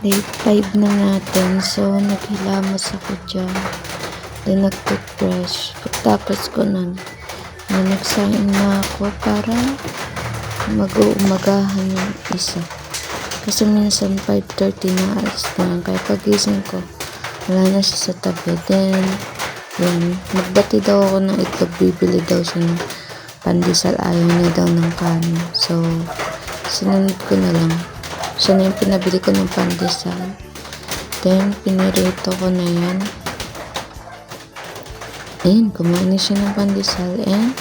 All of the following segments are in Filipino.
Day 5 na natin. So, naghilamos ako dyan. Then, nag-toothbrush. Pagtapos ko nun, nagsaing na ako para mag-uumagahan yung isa. Kasi minsan 5:30 na alas na. Kaya pagising ko, wala na siya sa tabi. Then, yun, magbati daw ako ng itlog. Bibili daw siya ng pandesal. Ayaw niya daw ng kanin. So, sinunod ko na lang. Siya na yung pinabili ko ng pandesal. Then, pinirito ko na yan. Ayun, kumain na siya ng pandesal. And,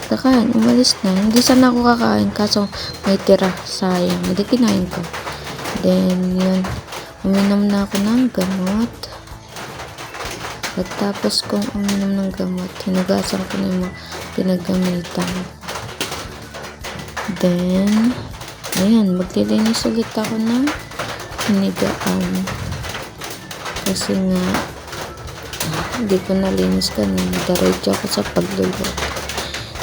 kakain, umalis na. Hindi sana ako kakain, kaso may tira. Sayang. Hindi kinain ko. Then, yun. Uminom na ako ng gamot. Pagtapos kong uminom ng gamot, hinugasan ko na yung mga pinagamitan. Then, ayan, maglilinis ulit ako ng hinigaan. Kasi nga, hindi ko nalinis kanina. Diretso ako sa pagluluto.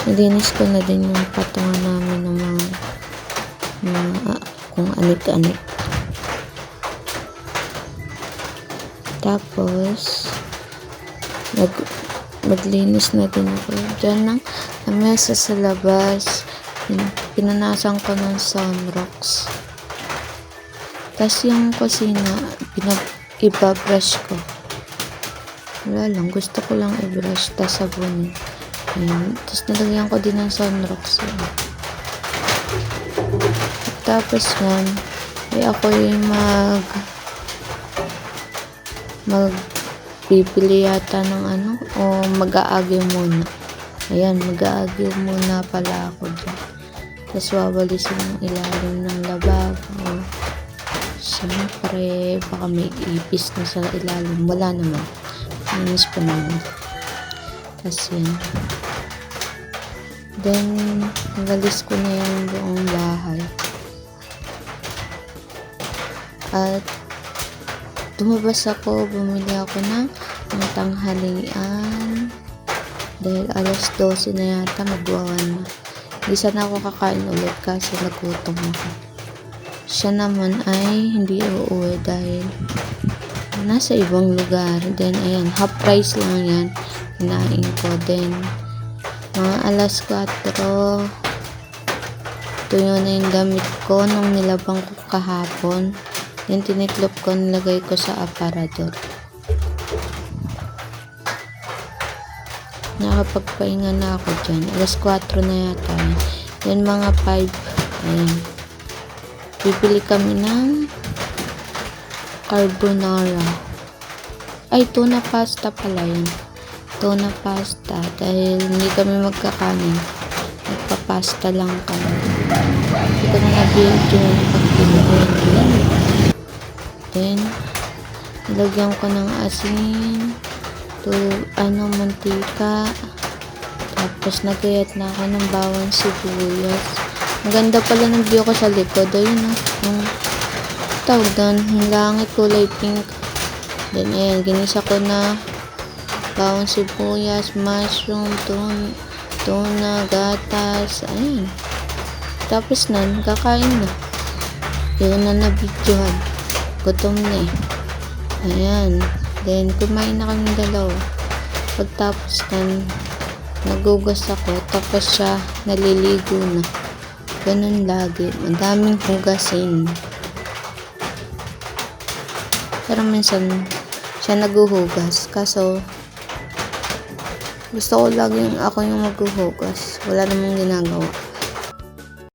Nilinis ko na din yung patungan namin ng mga kung anik-anik. Tapos, maglinis na din ako dyan ng lamesa sa labas. Pinanasan ko ng sunrocks. Tapos yung kusina, ibabrush ko. Wala lang, gusto ko lang i-brush, tapos sabunin. Tapos nalagyan ko din ng sunrocks. Tapos yan, ako yung bibili yata ng o mag-aagyo muna. Ayan, mag-aagyo muna pala ako dyan. Tapos wawalisin yung ilalim ng lababo. Siyempre, baka may ipis na sa ilalim. Wala naman. Linis pa naman. Tapos yan. Then, nagalis ko na yung buong bahay. At, tumabas ako, bumili ako ng tanghalian. Dahil alas 12 na yata, magwawan na. Hindi sana ako kakain ulit kasi nagutom ako. Siya naman ay hindi uuwi dahil nasa ibang lugar. Then, ayan, half price lang yan. Hinain ko. Then, mga alas 4, tuyo na yung damit ko nung nilabang ko kahapon. Then, tiniklop ko, nilagay ko sa aparador. Nakapagpahinga na ako dyan. Alas 4 na yata. Then, mga 5, ayan. Bibili kami ng carbonara. Ay, tuna pasta pala yun. Tuna pasta. Dahil hindi kami magkakanin. Magpapasta lang kami. Hindi ko na na-build yung pagbili ko yun. Then, nilagyan ko ng asin. Mantika. Tapos, nagayat na ako ng bawang sibuyas. Ang ganda pala ng view ko sa likod. Ayun, yung tawag doon, yung langit kulay pink. Then, ayan, ginisa ko na bawang sibuyas, mushroom, tuna, gatas, ayan. Tapos nun, kakain na. Yun na na-videohan. Gutom na eh. Ayan. Then, kumain na kami dalawa. Pagtapos nun, nagugas ako. Tapos siya, naliligo na. Ganun lagi. Madaming hugasin. Pero minsan, siya naguhugas. Kaso, gusto ko lagi ako yung maghuhugas. Wala namang ginagawa.